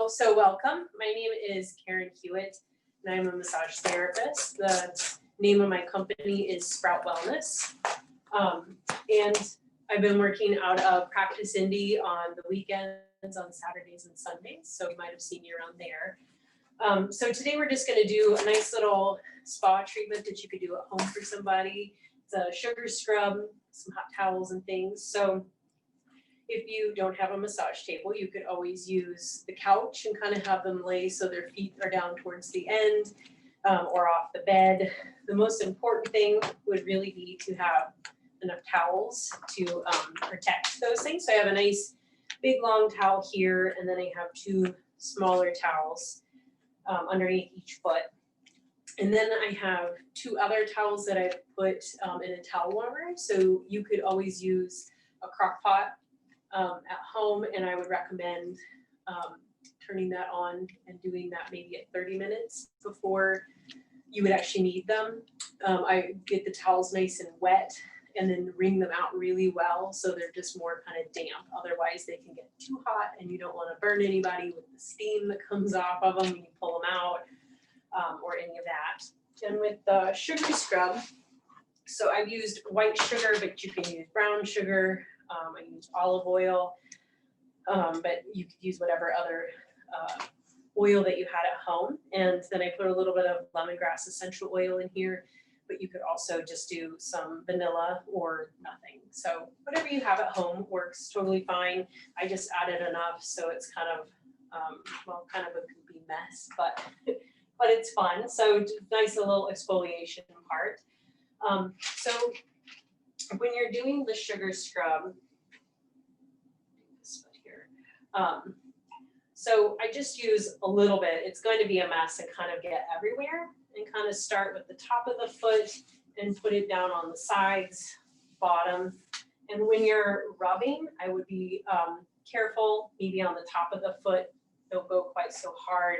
So welcome. My name is Karen Hewett, and I'm a massage therapist. The name of my company is Sprout Wellness. And I've been working out of Practice Indy on the weekends, on Saturdays and Sundays, so you might have seen me around there. So today we're just going to do a nice little spa treatment that you could do at home for somebody. It's a sugar scrub, some hot towels and things. So if you don't have a massage table, you could always use the couch and kind of have them lay so their feet are down towards the end or off the bed. The most important thing would really be to have enough towels to protect those things. So I have a nice big long towel here, and then I have two smaller towels underneath each foot. And then I have two other towels that I put in a towel warmer. So you could always use a crock pot at home, and I would recommend turning that on and doing that maybe at 30 minutes before you would actually need them. I get the towels nice and wet and then wring them out really well so they're just more kind of damp. Otherwise they can get too hot and you don't want to burn anybody with the steam that comes off of them when you pull them out or any of that. And with the sugar scrub, so I've used white sugar, but you can use brown sugar. I use olive oil, but you could use whatever other oil that you had at home. And then I put a little bit of lemongrass essential oil in here, but you could also just do some vanilla or nothing. So whatever you have at home works totally fine. I just added enough, so it's kind of, well, kind of a goopy mess, but it's fun. So nice little exfoliation part. So when you're doing the sugar scrub, this foot here, so I just use a little bit. It's going to be a mess and kind of get everywhere, and kind of start with the top of the foot and put it down on the sides, bottom. And when you're rubbing, I would be careful, maybe on the top of the foot. Don't go quite so hard,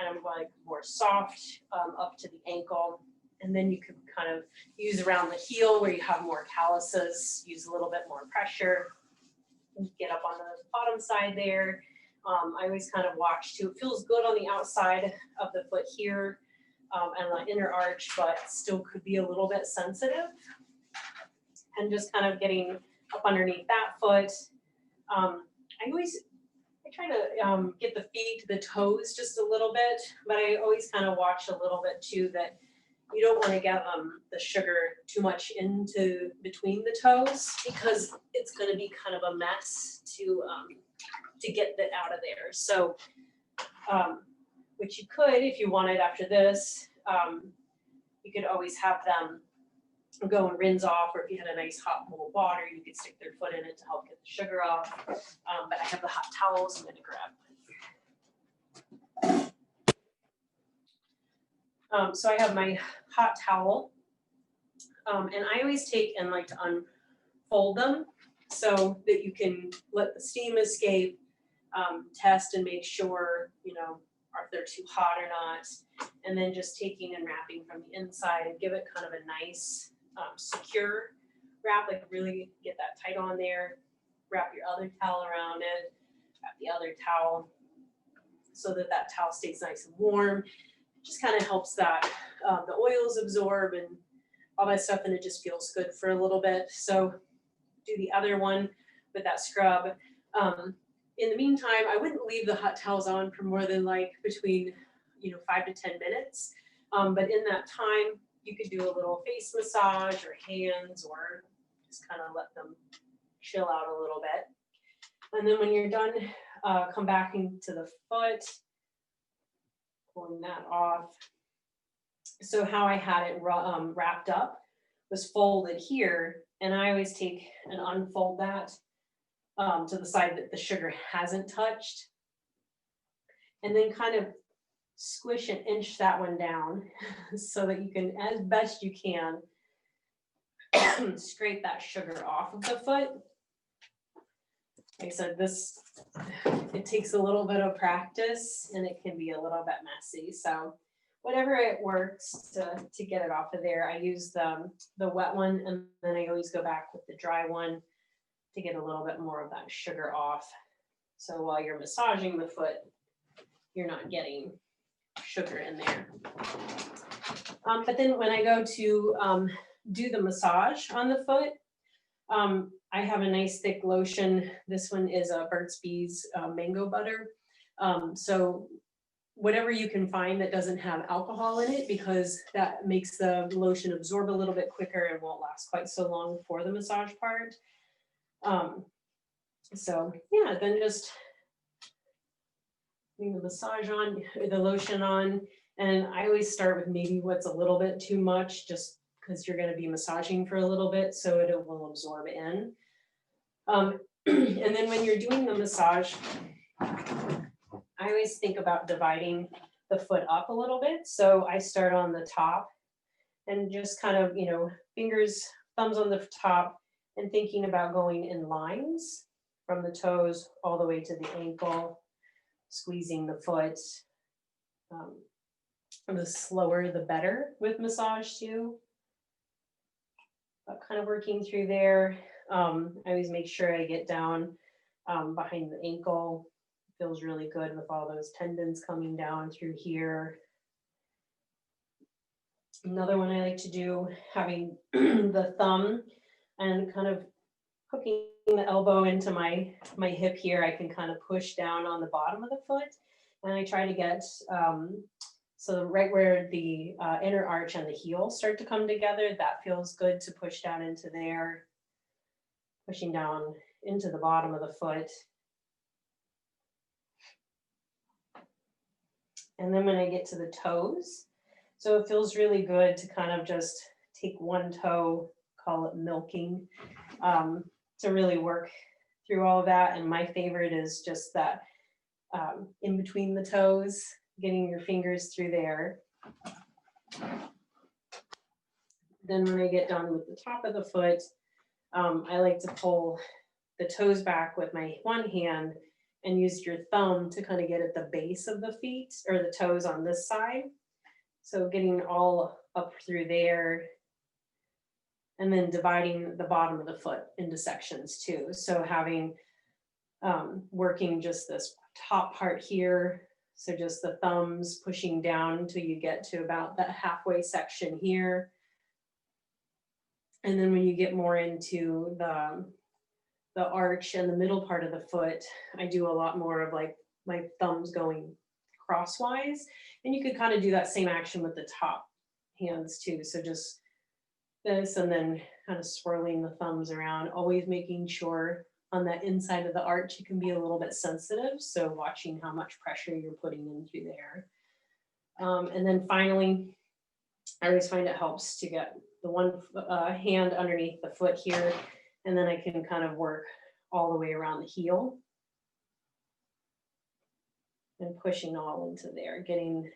kind of like more soft up to the ankle. And then you can kind of use around the heel where you have more calluses, use a little bit more pressure. Get up on the bottom side there. I always kind of watch too. It feels good on the outside of the foot here and the inner arch, but still could be a little bit sensitive. And just kind of getting up underneath that foot. I try to get the feet, the toes just a little bit, but I always kind of watch a little bit too that you don't want to get the sugar too much into between the toes, because it's going to be kind of a mess to get that out of there. So, which you could, if you wanted after this, you could always have them go and rinse off, or if you had a nice hot bowl of water, you could stick their foot in it to help get the sugar off. But I have the hot towels I'm going to grab. So I have my hot towel, and I always take and like to unfold them so that you can let the steam escape, test and make sure, you know, if they're too hot or not, and then just taking and wrapping from the inside and give it kind of a nice secure wrap, like really get that tight on there. Wrap your other towel around it, wrap the other towel so that that towel stays nice and warm. Just kind of helps that the oils absorb and all that stuff, and it just feels good for a little bit. So do the other one with that scrub. In the meantime, I wouldn't leave the hot towels on for more than like between 5 to 10 minutes. But in that time, you could do a little face massage or hands, or just kind of let them chill out a little bit. And then when you're done, come back into the foot. Pulling that off. So how I had it wrapped up was folded here, and I always take and unfold that to the side that the sugar hasn't touched, and then kind of squish and inch that one down so that you can, as best you can, scrape that sugar off of the foot. Like I said, it takes a little bit of practice, and it can be a little bit messy. So whatever it works to get it off of there. I use the wet one, and then I always go back with the dry one to get a little bit more of that sugar off. So while you're massaging the foot, you're not getting sugar in there. But then when I go to do the massage on the foot, I have a nice thick lotion. This one is a Burt's Bees mango butter. So whatever you can find that doesn't have alcohol in it, because that makes the lotion absorb a little bit quicker and won't last quite so long for the massage part. So yeah, then just putting the massage on, the lotion on, and I always start with maybe what's a little bit too much, just because you're going to be massaging for a little bit, so it will absorb in. And then when you're doing the massage, I always think about dividing the foot up a little bit. So I start on the top and just kind of, you know, fingers, thumbs on the top, and thinking about going in lines from the toes all the way to the ankle, squeezing the foot. The slower, the better with massage too. But kind of working through there. I always make sure I get down behind the ankle. Feels really good with all those tendons coming down through here. Another one I like to do, having the thumb and kind of hooking the elbow into my hip here, I can kind of push down on the bottom of the foot. And I try to get, so right where the inner arch and the heel start to come together, that feels good to push down into there, pushing down into the bottom of the foot. And then when I get to the toes, so it feels really good to kind of just take one toe, call it milking, to really work through all of that. And my favorite is just that in between the toes, getting your fingers through there. Then when I get done with the top of the foot, I like to pull the toes back with my one hand and use your thumb to kind of get at the base of the feet or the toes on this side. So getting all up through there, and then dividing the bottom of the foot into sections too. So having, working just this top part here. So just the thumbs pushing down until you get to about that halfway section here. And then when you get more into the arch and the middle part of the foot, I do a lot more of like my thumbs going crosswise. And you could kind of do that same action with the top hands too. So just this, and then kind of swirling the thumbs around, always making sure on that inside of the arch, it can be a little bit sensitive. So watching how much pressure you're putting in through there. And then finally, I always find it helps to get the one hand underneath the foot here, and then I can kind of work all the way around the heel and pushing all into there, getting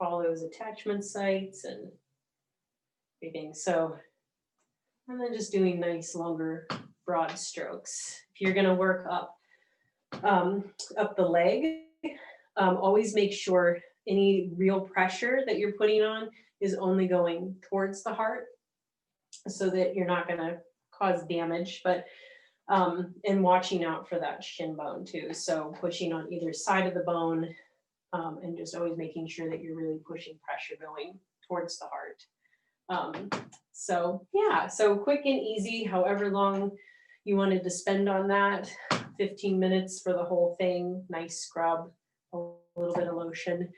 all those attachment sites and everything. So, and then just doing nice, longer, broad strokes. If you're gonna work up the leg, always make sure any real pressure that you're putting on is only going towards the heart so that you're not gonna cause damage, but and watching out for that shin bone too. So pushing on either side of the bone and just always making sure that you're really pushing pressure going towards the heart. So yeah, so quick and easy, however long you wanted to spend on that, 15 minutes for the whole thing, nice scrub, a little bit of lotion.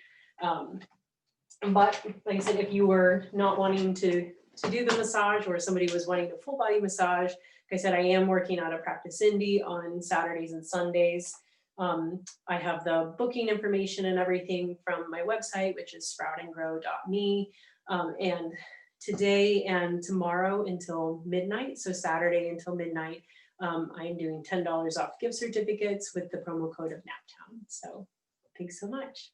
But like I said, if you were not wanting to do the massage, or somebody was wanting a full body massage, like I said, I am working out of Practice Indy on Saturdays and Sundays. I have the booking information and everything from my website, which is sproutandgrow.me. And today and tomorrow until midnight, so Saturday until midnight, I am doing $10 off gift certificates with the promo code of NAPTOWN. So thanks so much.